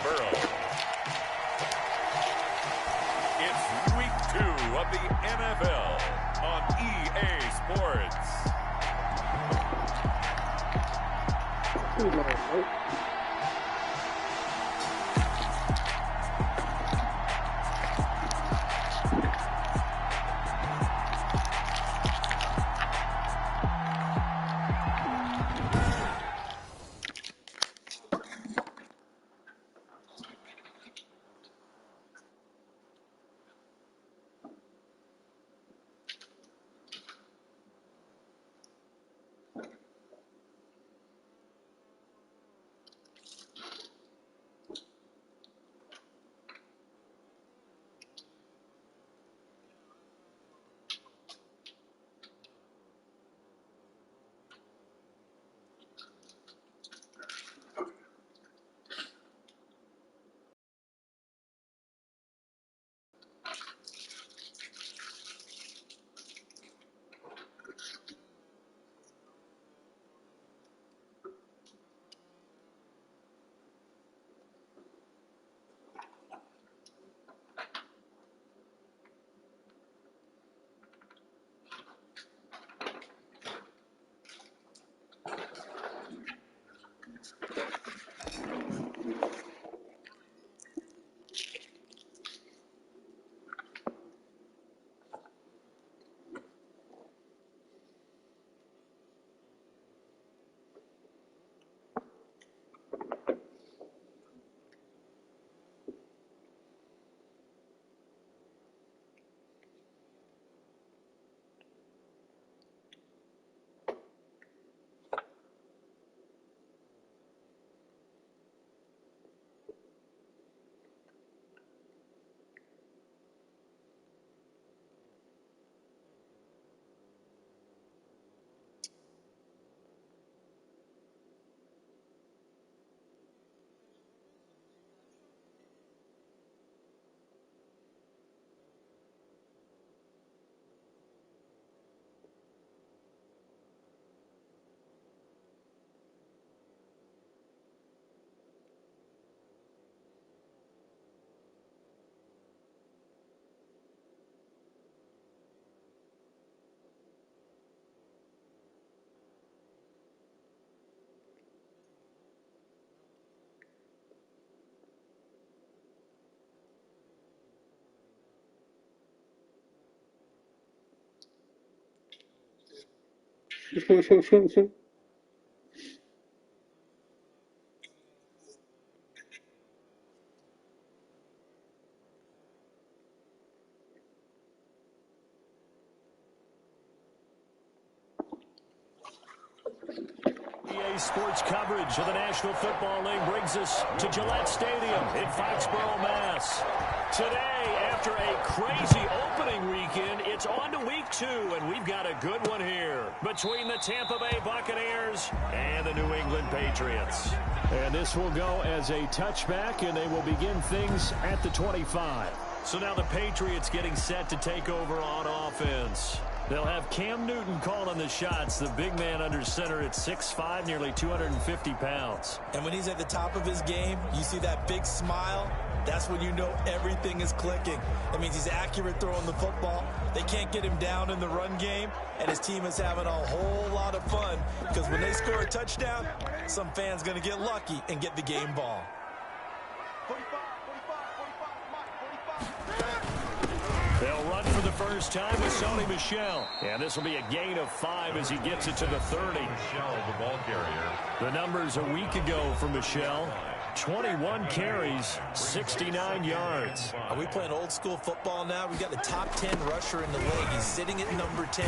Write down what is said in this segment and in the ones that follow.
Foxborough. It's week 2 of the NFL on EA Sports. EA Sports coverage of the National Football League brings us to Gillette Stadium in Foxborough, Mass. Today, after a crazy opening weekend, it's on to week 2, and we've got a good one here between the Tampa Bay Buccaneers and the New England Patriots. And this will go as a touchback, and they will begin things at the 25. So now the Patriots getting set to take over on offense. They'll have Cam Newton calling the shots, the big man under center at 6'5", nearly 250 pounds. And when he's at the top of his game, you see that big smile, that's when you know everything is clicking. That means he's accurate throwing the football. They can't get him down in the run game, and his team is having a whole lot of fun because when they score a touchdown, some fan's going to get lucky and get the game ball. They'll run for the first time with Sony Michel. And this will be a gain of 5 as he gets it to the 30. Michel, the ball carrier. The numbers a week ago for Michel. 21 carries, 69 yards. Are we playing old school football now? We've got the top 10 rusher in the league. He's sitting at number 10.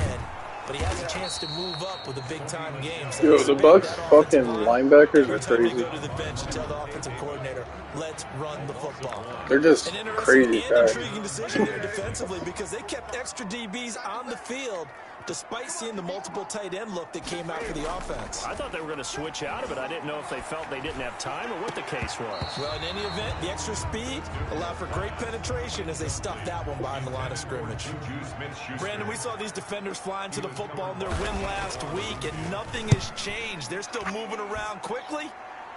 But he has a chance to move up with a big-time game. So yo, the Bucs fucking linebackers are crazy. Go to the bench and tell the offensive coordinator, let's run the football. They're just crazy fast. Intriguing decision there defensively because they kept extra DBs on the field despite seeing the multiple tight end look that came out for the offense. I thought they were going to switch out of it. I didn't know if they felt they didn't have time or what the case was. Well, in any event, the extra speed allowed for great penetration as they stuffed that one behind the line of scrimmage. Brandon, we saw these defenders flying to the football in their win last week, and nothing has changed. They're still moving around quickly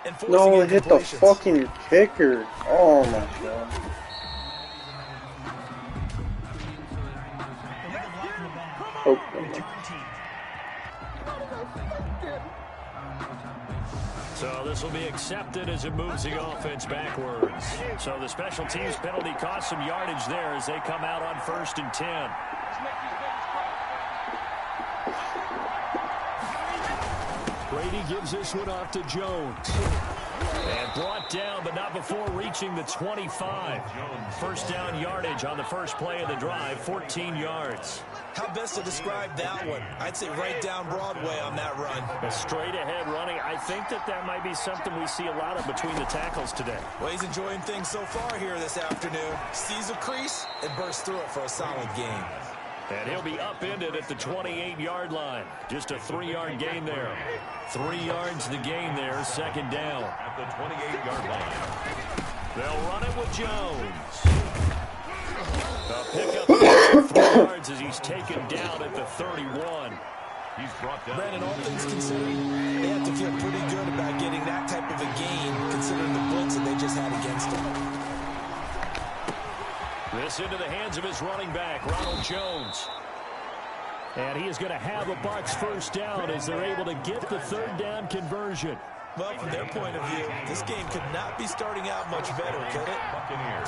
and forcing No, it hit the incompletions. fucking kicker. Oh my god. Oh, So this will be accepted as it moves the offense backwards. So the special teams penalty cost some yardage there as they come out on 1st and 10. Brady gives this one off to Jones. And brought down, but not before reaching the 25. First down yardage on the first play of the drive, 14 yards. How best to describe that one? I'd say right down Broadway on that run. A straight ahead running. I think that might be something we see a lot of between the tackles today. Well, he's enjoying things so far here this afternoon. Sees a crease and bursts through it for a solid gain. And he'll be upended at the 28-yard line. Just a 3-yard gain there. 3 yards the gain there, 2nd down. At the 28-yard line. They'll run it with Jones. A pickup of 3 yards as he's taken down at the 31. He's brought down. Brandon, all things considered, they have to feel pretty good about getting that type of a gain, considering the blitz that they just had against him. This into the hands of his running back, Ronald Jones. And he is going to have a Bucs first down as they're able to get the 3rd down conversion. Well, from their point of view, this game could not be starting out much better, could it?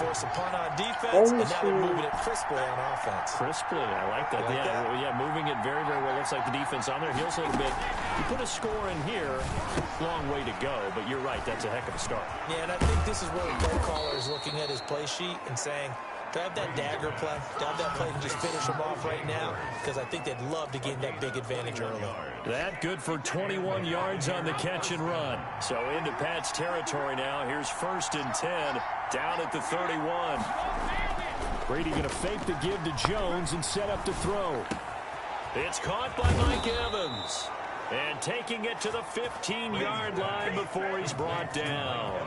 Force a punt on defense, and now they're moving it crisply on offense. Crisply, I like that. Yeah, moving it very, very well. Looks like the defense on their heels a little bit. You put a score in here, long way to go, but you're right, that's a heck of a start. Yeah, and I think this is where the play caller is looking at his play sheet and saying, do I have that dagger play? Do I have that play to just finish them off right now? Because I think they'd love to gain that big advantage early. That good for 21 yards on the catch and run. So into Pat's territory now. Here's 1st and 10 down at the 31. Brady going to fake the give to Jones and set up to throw. It's caught by Mike Evans. And taking it to the 15-yard line before he's brought down.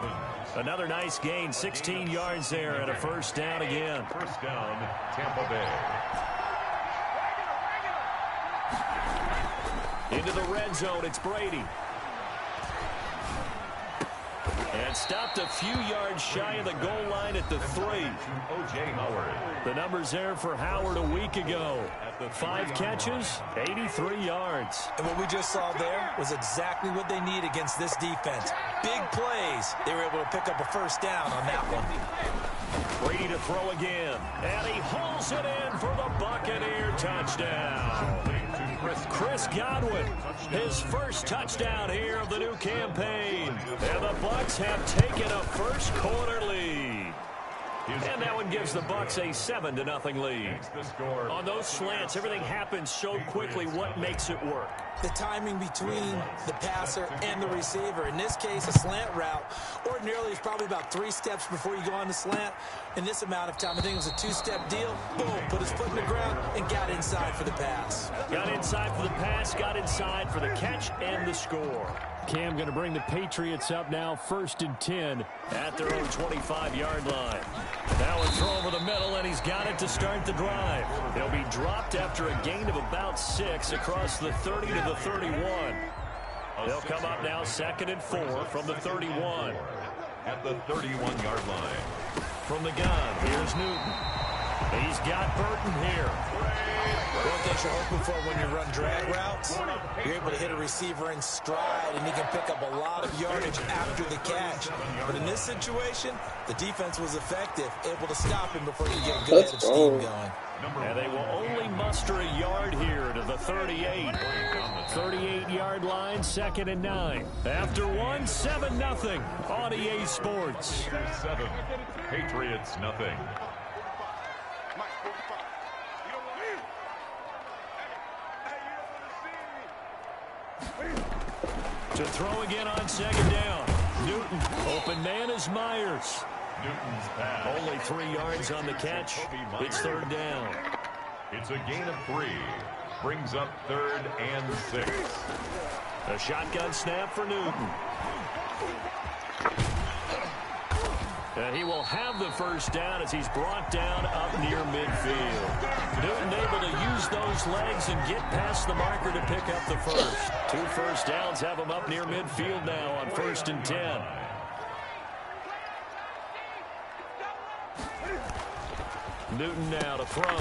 Another nice gain, 16 yards there and a first down again. First down, Tampa Bay. Into the red zone, it's Brady. And stopped a few yards shy of the goal line at the 3. O.J. Howard. The numbers there for Howard a week ago. 5 catches, 83 yards. And what we just saw there was exactly what they need against this defense. Big plays. They were able to pick up a first down on that one. Brady to throw again. And he hauls it in for the Buccaneer touchdown. Chris Godwin, his first touchdown here of the new campaign. And the Bucs have taken a first quarter lead. And that one gives the Bucs a 7-0 lead. On those slants, everything happens so quickly. What makes it work? The timing between the passer and the receiver. In this case, a slant route. Ordinarily, it's probably about 3 steps before you go on the slant. In this amount of time, I think it was a 2-step deal. Boom, put his foot in the ground and got inside for the pass. Got inside for the pass, got inside for the catch and the score. Cam going to bring the Patriots up now, 1st and 10 at their own 25-yard line. Now a throw over the middle, and he's got it to start the drive. He'll be dropped after a gain of about 6 across the 30 to the 31. They'll come up now 2nd and 4 from the 31. At the 31-yard line. From the gun, here's Newton. He's got Burton here. One thing you're hoping for when you run drag routes, you're able to hit a receiver in stride, and he can pick up a lot of yardage after the catch. But in this situation, the defense was effective, able to stop him before he get a good head of steam going. And they will only muster a yard here to the 38. 38-yard line, 2nd and 9. After one, 7-0 on EA Sports. 7, Patriots nothing. To throw again on 2nd down. Newton, open man is Myers. Newton's pass. Only 3 yards on the catch. It's 3rd down. It's a gain of 3. Brings up 3rd and 6. A shotgun snap for Newton. He will have the first down as he's brought down up near midfield. Newton able to use those legs and get past the marker to pick up the first. 2 first downs have him up near midfield now on 1st and 10. Newton now to throw.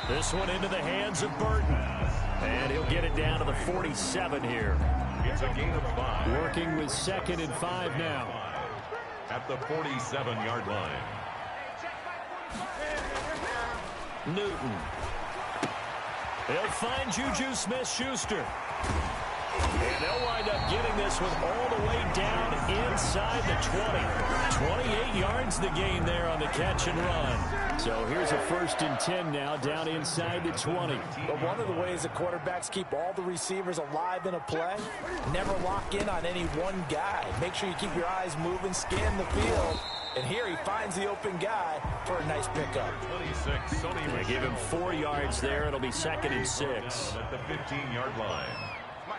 This one into the hands of Burton. And he'll get it down to the 47 here. It's a gain of 5. Working with 2nd and 5 now. At the 47-yard line. Newton. He'll find Juju Smith-Schuster. And they'll wind up getting this one all the way down inside the 20. 28 yards the gain there on the catch and run. So here's a 1st and 10 now down inside the 20. But one of the ways the quarterbacks keep all the receivers alive in a play, never lock in on any one guy. Make sure you keep your eyes moving, scan the field. And here he finds the open guy for a nice pickup. 26. They give him 4 yards there. It'll be 2nd and 6. At the 15-yard line.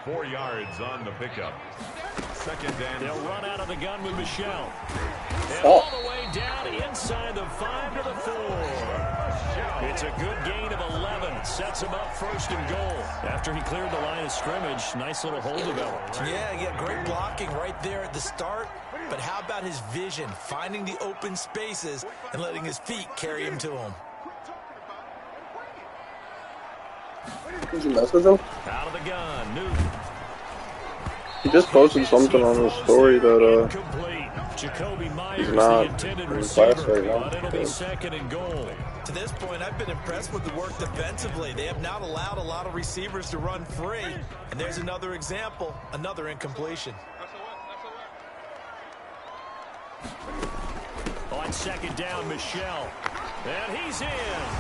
4 yards on the pickup. 2nd and They'll run out of the gun with Michelle. And all the way down inside the 5 to the 4. It's a good gain of 11. Sets him up 1st and goal. After he cleared the line of scrimmage, nice little hole developed. Yeah, great blocking right there at the start. But how about his vision, finding the open spaces and letting his feet carry him to him? Did you mess with him? Out of the gun, Newton. He just posted something on his story that Jacoby Myers, he's not the intended in receiver, class right now. but it'll be 2nd and goal. To this point, I've been impressed with the work defensively. They have not allowed a lot of receivers to run free. And there's another example, another incompletion. On 2nd down, Michelle. And he's in.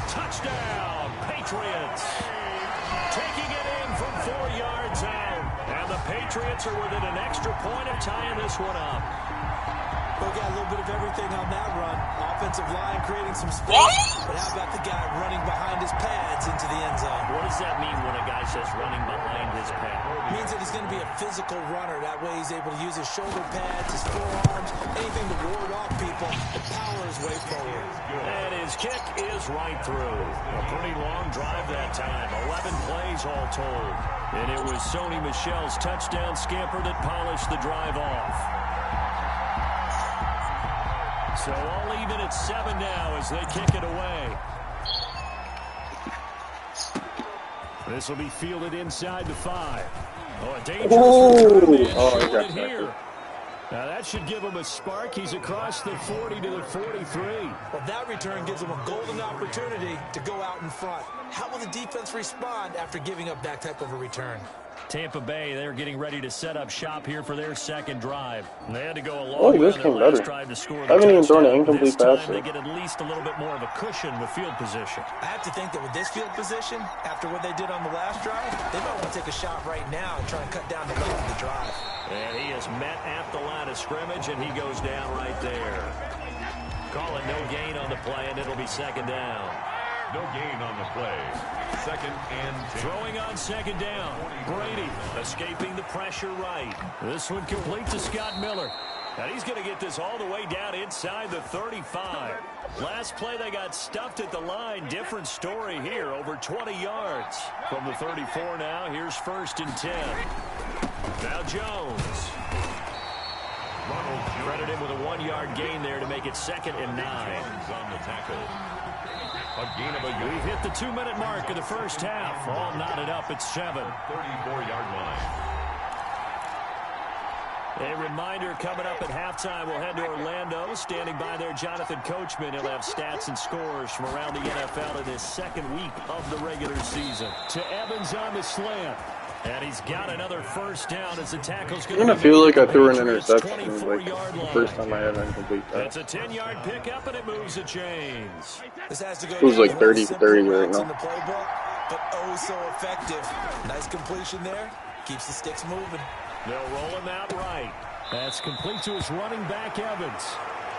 Touchdown, Patriots. Taking it in from 4 yards out. And the Patriots are within an extra point of tying this one up. We got a little bit of everything on that run. Offensive line creating some space. But how about the guy running behind his pads into the end zone? What does that mean when a guy says running behind his pad? It means that he's going to be a physical runner. That way he's able to use his shoulder pads, his forearms, anything to ward off people and power his way forward. And his kick is right through. A pretty long drive that time. 11 plays all told. And it was Sony Michel's touchdown scamper that polished the drive off. So all even at 7 now as they kick it away. This will be fielded inside the 5. Oh, a dangerous return here. Now that should give him a spark. He's across the 40 to the 43. Well, that return gives him a golden opportunity to go out in front. How will the defense respond after giving up that type of a return? Tampa Bay, they're getting ready to set up shop here for their 2nd drive. They had to go a long Oh, way this on came their last better. drive to score. I haven't even thrown an incomplete this time, pass they yet. get at least a little bit more of a cushion with field position. I have to think that with this field position, after what they did on the last drive, they might want to take a shot right now and try and cut down the length of the drive. And he is met at the line of scrimmage, and he goes down right there. Call it no gain on the play, and it'll be 2nd down. no gain on the play. 2nd and 10. Throwing on 2nd down. Brady escaping the pressure right. This one complete to Scott Miller. And he's going to get this all the way down inside the 35. Last play they got stuffed at the line. Different story here. Over 20 yards. From the 34 now, here's 1st and 10. Now Jones. Credit him with a 1-yard gain there to make it 2nd and 9. On the tackle. A gain of a yard. We've hit the 2-minute mark of the first half. All knotted up at 7. 34-yard line. A reminder coming up at halftime, we'll head to Orlando. Standing by there, Jonathan Coachman. He'll have stats and scores from around the NFL in his 2nd week of the regular season. To Evans on the slant. And he's got another first down as the tackle's going I'm gonna feel like I threw an interception like the first time I had an incomplete pass. It's a 10-yard pickup, and it moves the chains. This has to go. It was like 30 for 30 right now. In the playbook, but oh so effective. Nice completion there. Keeps the sticks moving. They'll roll him out right. That's complete to his running back, Evans.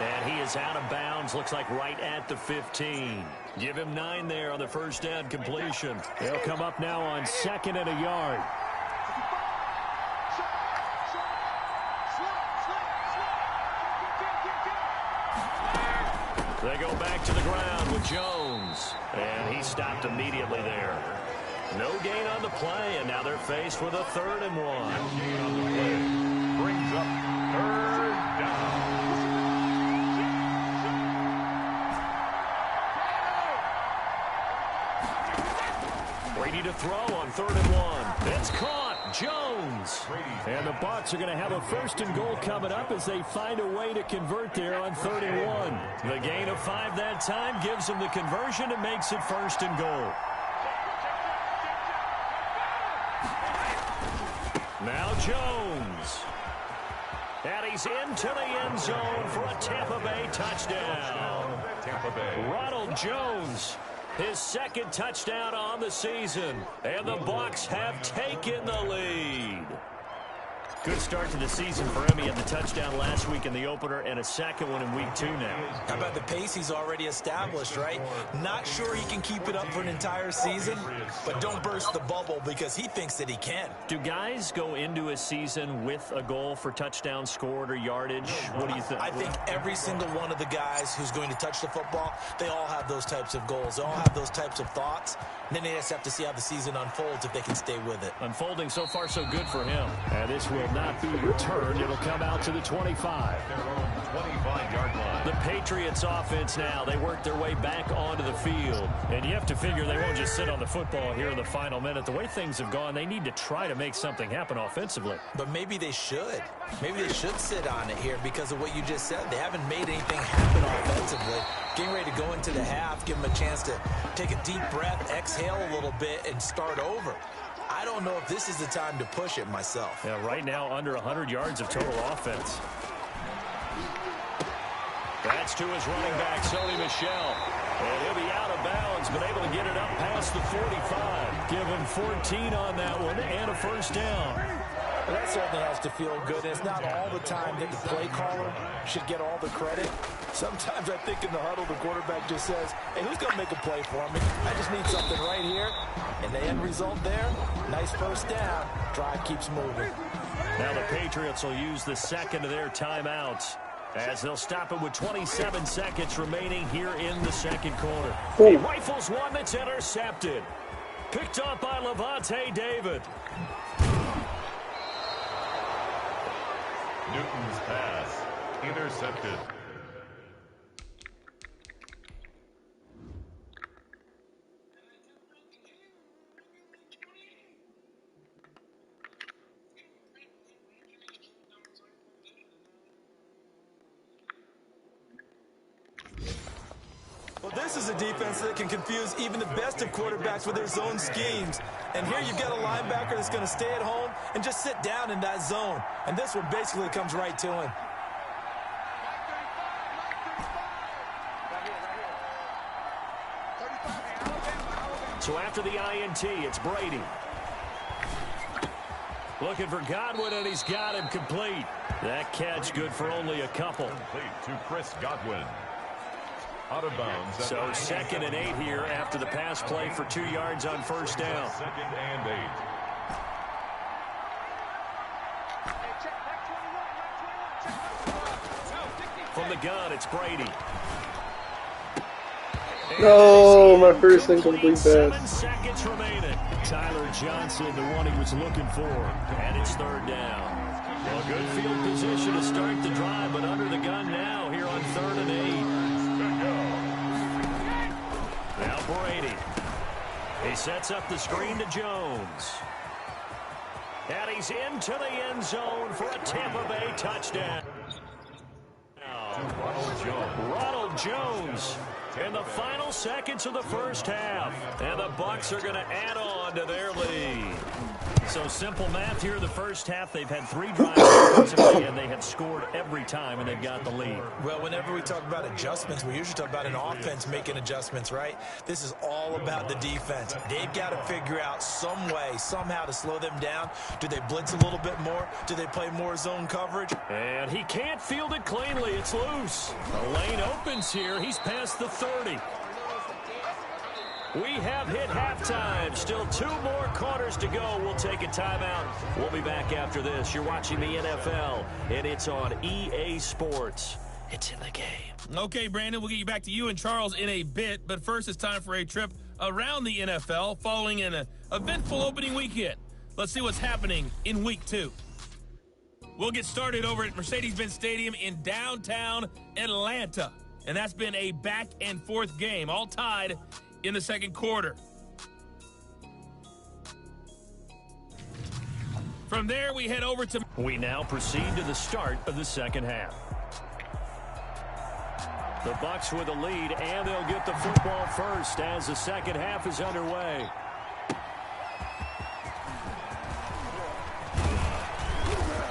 And he is out of bounds. Looks like right at the 15. Give him 9 there on the first down completion. They'll come up now on 2nd and a yard. They go back to the ground with Jones. And he stopped immediately there. No gain on the play, and now they're faced with a 3rd and 1. Gain on the play brings up 3rd down. Brady to throw on 3rd and 1. It's caught. Jones. And the Bucs are going to have a 1st and goal coming up as they find a way to convert there on 3rd and 1. The gain of 5 that time gives them the conversion and makes it 1st and goal. Now Jones. And he's into the end zone for a Tampa Bay touchdown. Tampa Bay. Ronald Jones, his 2nd touchdown on the season. And the Bucs have taken the lead. Good start to the season for him. He had the touchdown last week in the opener and a 2nd one in week 2 now. How about the pace he's already established, right? Not sure he can keep it up for an entire season, but don't burst the bubble because he thinks that he can. Do guys go into a season with a goal for touchdown scored or yardage? What do you think? I think every single one of the guys who's going to touch the football, they all have those types of goals. They all have those types of thoughts. And then they just have to see how the season unfolds if they can stay with it. Unfolding so far so good for him. And this will not be returned. It'll come out to the 25. 25-yard line. The Patriots offense now, they work their way back onto the field. And you have to figure they won't just sit on the football here in the final minute. The way things have gone, they need to try to make something happen offensively. But maybe they should. Maybe they should sit on it here because of what you just said. They haven't made anything happen offensively. Getting ready to go into the half, give them a chance to take a deep breath, exhale a little bit, and start over. I don't know if this is the time to push it myself. Yeah, right now under 100 yards of total offense. That's to his running back, Sony Michel. And he'll be out of bounds, but able to get it up past the 45. Give him 14 on that one and a 1st down. Well, that certainly has to feel good. It's not all the time that the play caller should get all the credit. Sometimes I think in the huddle, the quarterback just says, hey, who's going to make a play for me? I just need something right here. And the end result there, nice 1st down. Drive keeps moving. Now the Patriots will use the 2nd of their timeouts as they'll stop it with 27 seconds remaining here in the 2nd quarter. He rifles one that's intercepted. Picked up by Levante David. Newton's pass intercepted. Well, this is a defense that can confuse even the best of quarterbacks with their zone schemes. And here you've got a linebacker that's going to stay at home and just sit down in that zone. And this one basically comes right to him. So after the INT, it's Brady. Looking for Godwin, and he's got him complete. That catch good for only a couple. Complete to Chris Godwin. Out of bounds. So 2nd and 8 here after the pass play for 2 yards on 1st down. 2nd and 8. From the gun, it's Brady. No, my first incomplete pass. 7 seconds remaining. Tyler Johnson, the one he was looking for. And it's 3rd down. Well, good field position to start the drive, but under the gun now here on 3rd and 8. Now Brady. He sets up the screen to Jones. And he's into the end zone for a Tampa Bay touchdown. Ronald Jones in the final seconds of the 1st half. And the Bucs are going to add on to their lead. So simple math here in the 1st half. They've had 3 drives offensively, and they have scored every time, and they've got the lead. Well, whenever we talk about adjustments, we usually talk about an offense making adjustments, right? This is all about the defense. They've got to figure out some way, somehow to slow them down. Do they blitz a little bit more? Do they play more zone coverage? And he can't field it cleanly. It's loose. The lane opens here. He's past the 30. We have hit halftime. Still 2 more quarters to go. We'll take a timeout. We'll be back after this. You're watching the NFL, and it's on EA Sports. It's in the game. Okay, Brandon, we'll get you back to you and Charles in a bit, but first it's time for a trip around the NFL following an eventful opening weekend. Let's see what's happening in Week 2. We'll get started over at Mercedes-Benz Stadium in downtown Atlanta, and that's been a back-and-forth game, all tied in the second quarter. From there, we head over to... We now proceed to the start of the second half. The Bucs with a lead, and they'll get the football first as the second half is underway.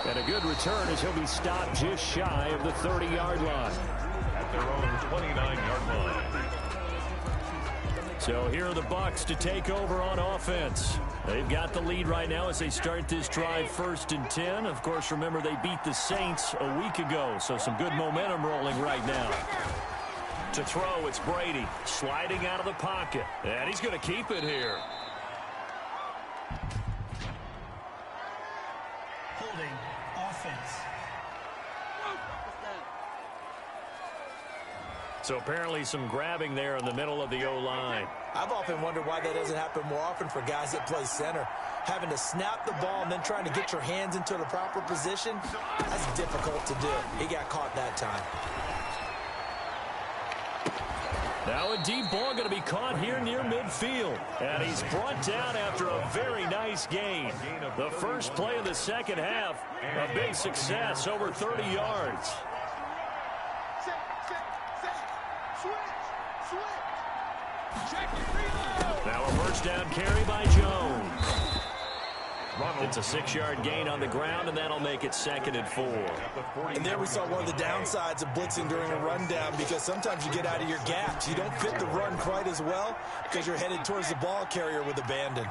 And a good return as he'll be stopped just shy of the 30-yard line. At their own 29-yard line. So here are the Bucs to take over on offense. They've got the lead right now as they start this drive 1st and 10. Of course, remember they beat the Saints a week ago, so some good momentum rolling right now. To throw, it's Brady sliding out of the pocket, and he's going to keep it here. Holding offense. So apparently some grabbing there in the middle of the O-line. I've often wondered why that doesn't happen more often for guys that play center. Having to snap the ball and then trying to get your hands into the proper position, that's difficult to do. He got caught that time. Now a deep ball going to be caught here near midfield. And he's brought down after a very nice gain. The first play of the second half, a big success, over 30 yards. Now a first down carry by Jones. It's a 6-yard gain on the ground, and that'll make it 2nd and 4. And there we saw one of the downsides of blitzing during a rundown, because sometimes you get out of your gaps. You don't fit the run quite as well because you're headed towards the ball carrier with abandon.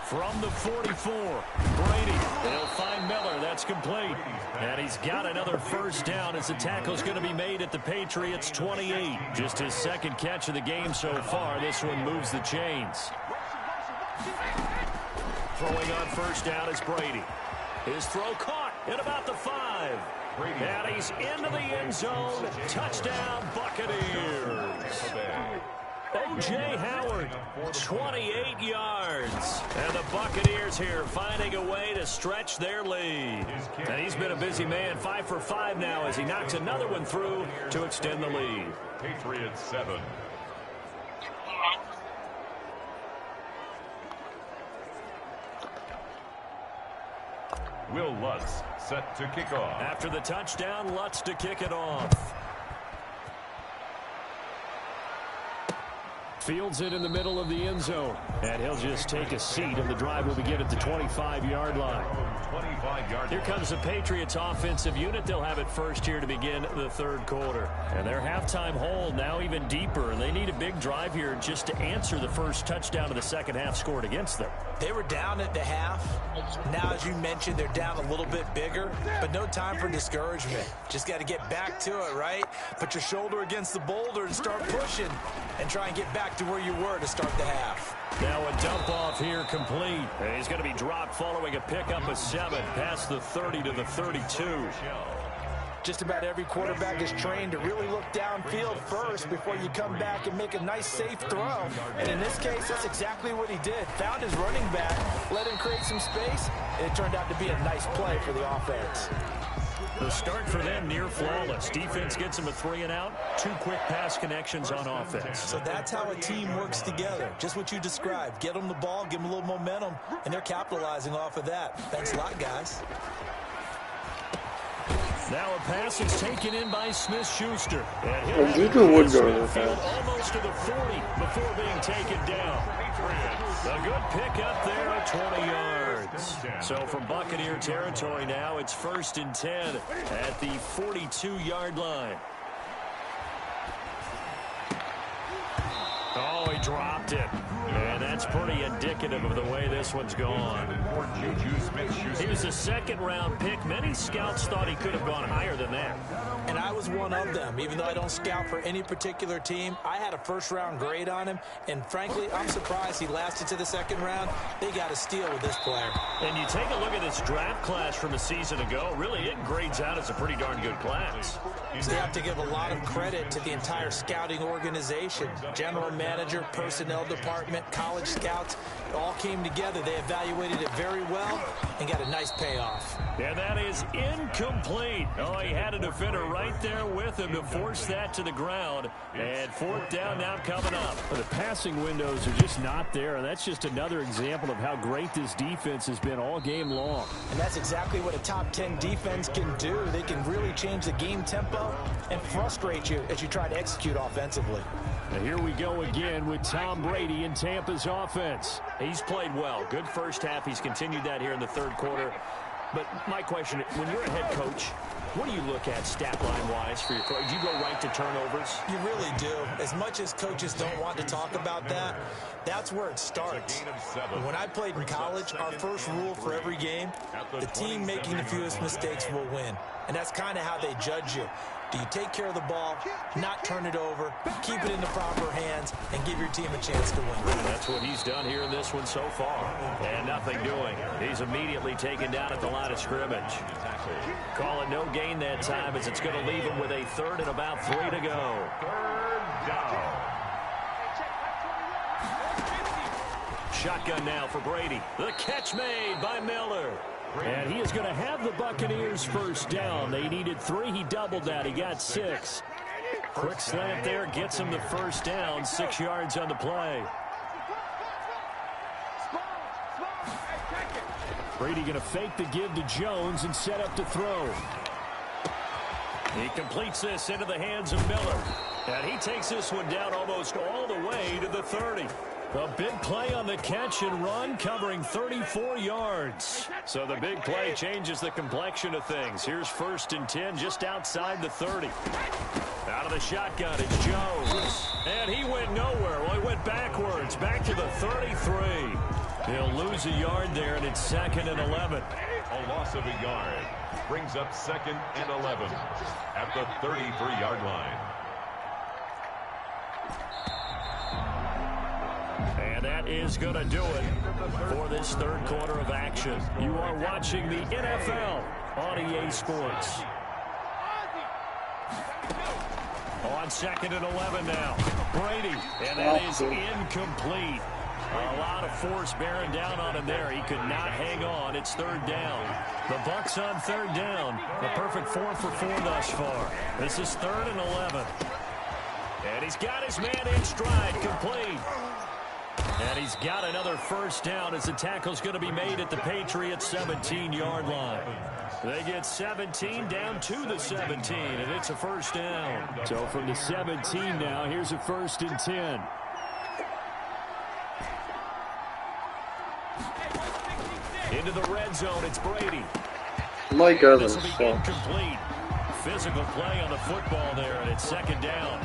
From the 44, Brady. They'll find Miller. That's complete. And he's got another first down as the tackle's going to be made at the Patriots' 28. Just his second catch of the game so far. This one moves the chains. Throwing on first down is Brady. His throw caught at about the 5. And he's into the end zone. Touchdown, Buccaneers. O.J. Howard, 28 yards. And the Buccaneers here finding a way to stretch their lead. And he's been a busy man, 5 for 5 now as he knocks another one through to extend the lead. Patriots 7. Will Lutz set to kick off. After the touchdown, Lutz to kick it off. Fields it in the middle of the end zone. And he'll just take a seat, and the drive will begin at the 25-yard line. Here comes the Patriots offensive unit. They'll have it first here to begin the third quarter. And their halftime hold now even deeper. And they need a big drive here just to answer the first touchdown of the second half scored against them. They were down at the half. Now, as you mentioned, they're down a little bit bigger, but no time for discouragement. Just got to get back to it, right? Put your shoulder against the boulder and start pushing and try and get back to where you were to start the half. Now a dump off here complete. And he's going to be dropped following a pickup of 7 past the 30 to the 32. Just about every quarterback is trained to really look downfield first before you come back and make a nice, safe throw. And in this case, that's exactly what he did. Found his running back, let him create some space, and it turned out to be a nice play for the offense. The start for them near flawless. Defense gets them a 3 and out. 2 quick pass connections on offense. So that's how a team works together. Just what you described. Get them the ball, give them a little momentum, and they're capitalizing off of that. Thanks a lot, guys. Now a pass is taken in by Smith-Schuster. And Well, Juju would go to the field pass. almost to the 40 before being taken down. A good pick up there at 20 yards. So from Buccaneer territory now, it's 1st and 10 at the 42-yard line. Oh, he dropped it. And that's pretty indicative of the way this one's gone. He was a 2nd-round pick. Many scouts thought he could have gone higher than that. and I was one of them. Even though I don't scout for any particular team, I had a first-round grade on him, and frankly, I'm surprised he lasted to the second round. They got a steal with this player. And you take a look at this draft class from a season ago, really it grades out as a pretty darn good class. So they have to give a lot of credit to the entire scouting organization. General manager, personnel department, college scouts, it all came together. They evaluated it very well and got a nice payoff. And that is incomplete. Oh, he had a defender right there with him to force that to the ground. And fourth down now coming up. The passing windows are just not there, and that's just another example of how great this defense has been all game long. And that's exactly what a top 10 defense can do. They can really change the game tempo and frustrate you as you try to execute offensively. And here we go again with Tom Brady in Tampa's offense. He's played well. Good first half. He's continued that here in the third quarter. But my question, when you're a head coach, what do you look at stat line-wise for your coach? Do you go right to turnovers? You really do. As much as coaches don't want to talk about that, that's where it starts. When I played in college, our first rule for every game, the team making the fewest mistakes will win. And that's kind of how they judge you. Do you take care of the ball, not turn it over, keep it in the proper hands, and give your team a chance to win? That's what he's done here in this one so far. And nothing doing. He's immediately taken down at the line of scrimmage. Call it no gain that time as it's going to leave him with a third and about 3 to go. Third down. Shotgun now for Brady. The catch made by Miller. And he is going to have the Buccaneers first down. They needed 3. He doubled that. He got 6. Quick slant there gets him the first down. 6 yards on the play. Brady going to fake the give to Jones and set up to throw. He completes this into the hands of Miller. And he takes this one down almost all the way to the 30. A big play on the catch and run, covering 34 yards. So the big play changes the complexion of things. Here's 1st and 10 just outside the 30. Out of the shotgun, it's Jones. And he went nowhere. Well, he went backwards, back to the 33. He'll lose a yard there, and it's 2nd and 11. A loss of a yard brings up 2nd and 11 at the 33-yard line. And that is going to do it for this third quarter of action. You are watching the NFL on EA Sports. On 2nd and 11 now. Brady, and that is incomplete. A lot of force bearing down on him there. He could not hang on. It's 3rd down. The Bucs on 3rd down. A perfect 4 for 4 thus far. This is 3rd and 11. And he's got his man in stride, complete. And he's got another first down as the tackle's going to be made at the Patriots' 17-yard line. They get 17 down to the 17, and it's a first down. So from the 17 now, here's a 1st and 10. Into the red zone, it's Brady. Mike Evans. This will be incomplete. Physical play on the football there, and it's 2nd down.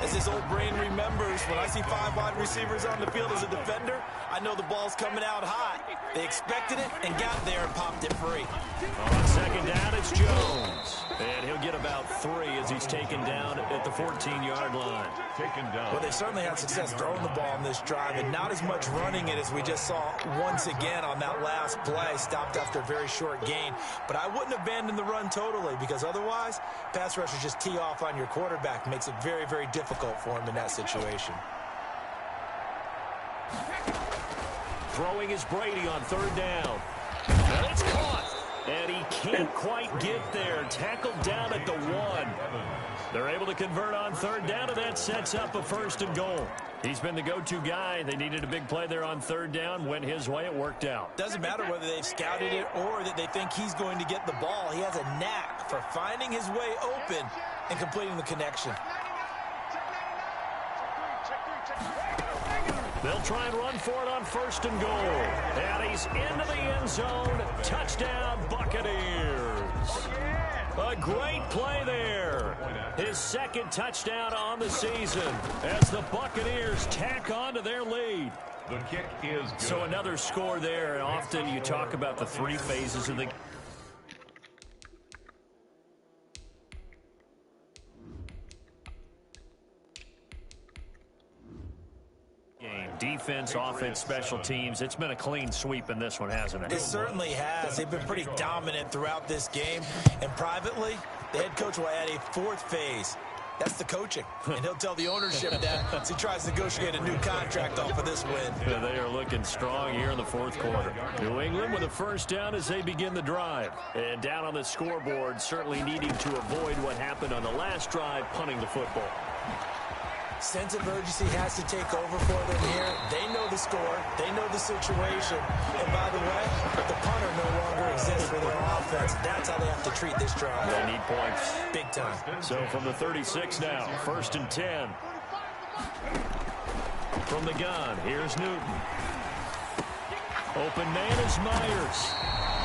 As his old brain remembers, when I see 5 wide receivers on the field as a defender, I know the ball's coming out high. They expected it and got there and popped it free. On 2nd down, it's Jones. And he'll get about 3 as he's taken down at the 14-yard line. Taken down. Well, they certainly had success throwing the ball in this drive, and not as much running it as we just saw once again on that last play, stopped after a very short gain. But I wouldn't abandon the run totally, because otherwise, pass rushers just tee off on your quarterback. Makes it very, very difficult for him in that situation. Throwing is Brady on 3rd down. And it's caught. And he can't quite get there. Tackled down at the 1. They're able to convert on 3rd down, and that sets up a 1st and goal. He's been the go-to guy. They needed a big play there on 3rd down. Went his way. It worked out. Doesn't matter whether they've scouted it or that they think he's going to get the ball. He has a knack for finding his way open and completing the connection. They'll try and run for it on 1st and goal. And he's into the end zone. Touchdown, Buccaneers. A great play there. His 2nd touchdown on the season as the Buccaneers tack on to their lead. The kick is good. So another score there, and often you talk about the 3 phases of the defense, offense, special teams. It's been a clean sweep in this one, hasn't it? It certainly has. They've been pretty dominant throughout this game. And privately, the head coach will add a fourth phase. That's the coaching. And he'll tell the ownership that as he tries to negotiate a new contract off of this win. They are looking strong here in the fourth quarter. New England with a first down as they begin the drive. And down on the scoreboard, certainly needing to avoid what happened on the last drive, punting the football. Sense of urgency has to take over for them here. They know the score. They know the situation. And by the way, the punter no longer exists for their offense. That's how they have to treat this drive. They need points. Big time. So from the 36 now, 1st and 10. From the gun, here's Newton. Open man is Myers.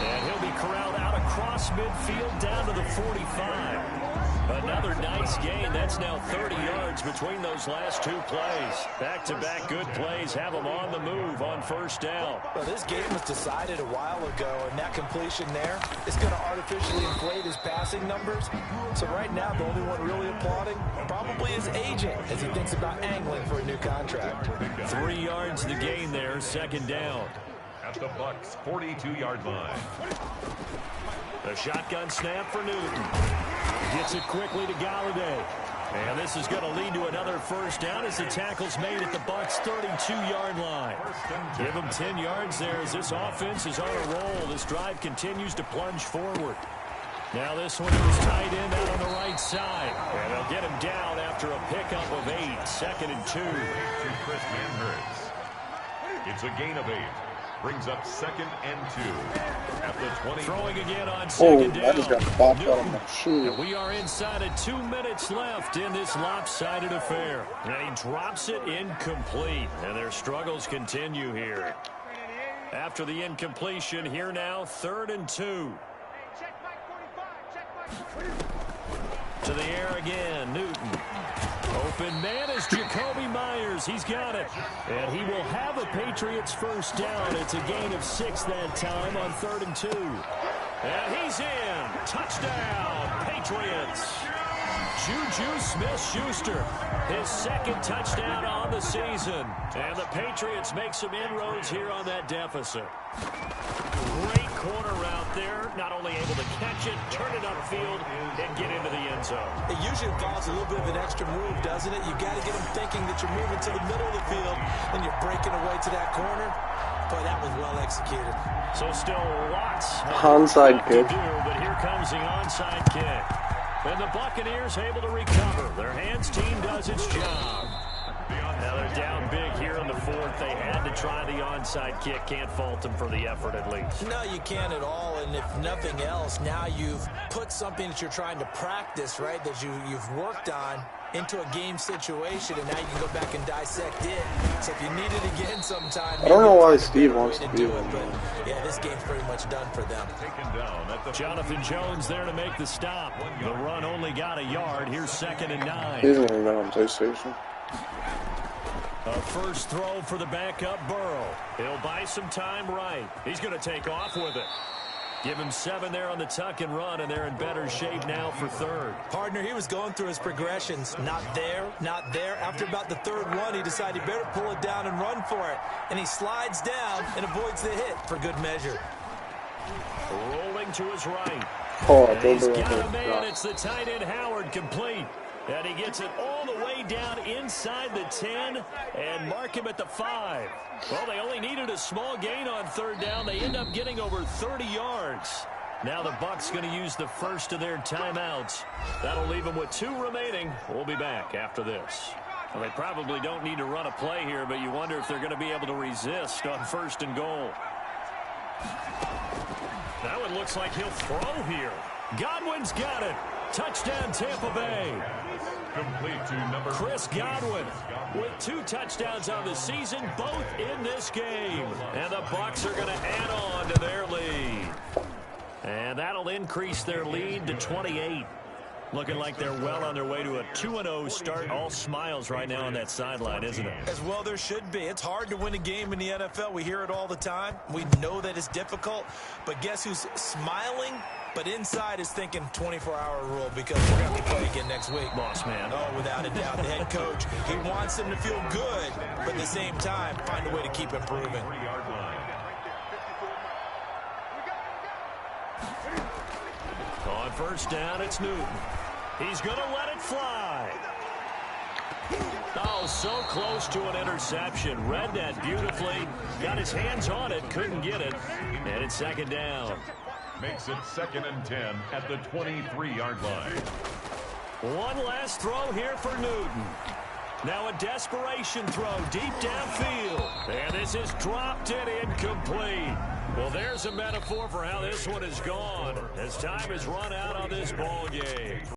And he'll be corralled out across midfield down to the 45. Another nice gain. That's now 30 yards between those last two plays. Back-to-back good plays have them on the move on first down. Well, this game was decided a while ago, and that completion there is going to artificially inflate his passing numbers. So right now, the only one really applauding probably his agent as he thinks about angling for a new contract. 3 yards the gain there, 2nd down. At the Bucs' 42-yard line. The shotgun snap for Newton. Gets it quickly to Galladay. And this is going to lead to another first down as the tackle's made at the Bucs' 32-yard line. Give them 10 yards there as this offense is on a roll. This drive continues to plunge forward. Now this one is tight end out on the right side. And they'll get him down after a pickup of 8. 2nd and 2. Chris Manhurst. It's a gain of 8. Brings up 2nd and 2 at the 20. Throwing again on 2nd down. I just got popped out of my shoe. And we are inside of 2 minutes left in this lopsided affair. And he drops it incomplete. And their struggles continue here. After the incompletion, here now, 3rd and 2. To the air again, Newton. Open man is Jacoby Myers. He's got it. And he will have a Patriots first down. It's a gain of 6 that time on 3rd and 2. And he's in. Touchdown, Patriots. Juju Smith-Schuster, his 2nd touchdown on the season. And the Patriots make some inroads here on that deficit. Great corner route there. Not only able to catch it, turn it upfield, and get into the end zone. It usually involves a little bit of an extra move, doesn't it? You've got to get them thinking that you're moving to the middle of the field, and you're breaking away to that corner. Boy, that was well executed. So still lots onside kick. to do, but here comes the onside kick. And the Buccaneers able to recover. Their hands team does its job. Now they're down big here in the 4th. They had to try the onside kick. Can't fault them for the effort at least. No, you can't at all. And if nothing else, now you've put something that you're trying to practice, right, that you've worked on into a game situation, and now you can go back and dissect it. So if you need it again sometime, I don't know why Steve wants to do it. But yeah, this game's pretty much done for them. Jonathan Jones there to make the stop. The run only got a yard. Here's 2nd and 9. He's not even on PlayStation. A first throw for the backup Burrow. He'll buy some time right. He's going to take off with it. Give him 7 there on the tuck and run, and they're in better shape now for 3rd. Partner, he was going through his progressions. Not there, not there. After about the 3rd one, he decided he better pull it down and run for it. And he slides down and avoids the hit for good measure. Rolling to his right. Oh, He's got a man. It's the tight end Howard, complete. And he gets it all the way down inside the 10 and mark him at the 5. Well, they only needed a small gain on 3rd down. They end up getting over 30 yards. Now the Bucs going to use the first of their timeouts. That'll leave them with 2 remaining. We'll be back after this. Well, they probably don't need to run a play here, but you wonder if they're going to be able to resist on 1st and goal. That one looks like he'll throw here. Godwin's got it. Touchdown, Tampa Bay. Complete to number Chris Godwin with 2 touchdowns on the season, both in this game. And the Bucs are going to add on to their lead. And that'll increase their lead to 28. Looking like they're well on their way to a 2-0 start. All smiles right now on that sideline, isn't it? As well there should be. It's hard to win a game in the NFL. We hear it all the time. We know that it's difficult. But guess who's smiling But inside is thinking 24-hour rule because we're going to have to play again next week. Boss man. Oh, without a doubt, the head coach, he wants him to feel good, but at the same time, find a way to keep improving. On first down, it's Newton. He's going to let it fly. Oh, so close to an interception. Read that beautifully. Got his hands on it, couldn't get it. And it's second down. Makes it 2nd and 10 at the 23-yard line. One last throw here for Newton. Now a desperation throw deep downfield. And this is dropped and incomplete. Well, there's a metaphor for how this one is gone as time has run out on this ball game.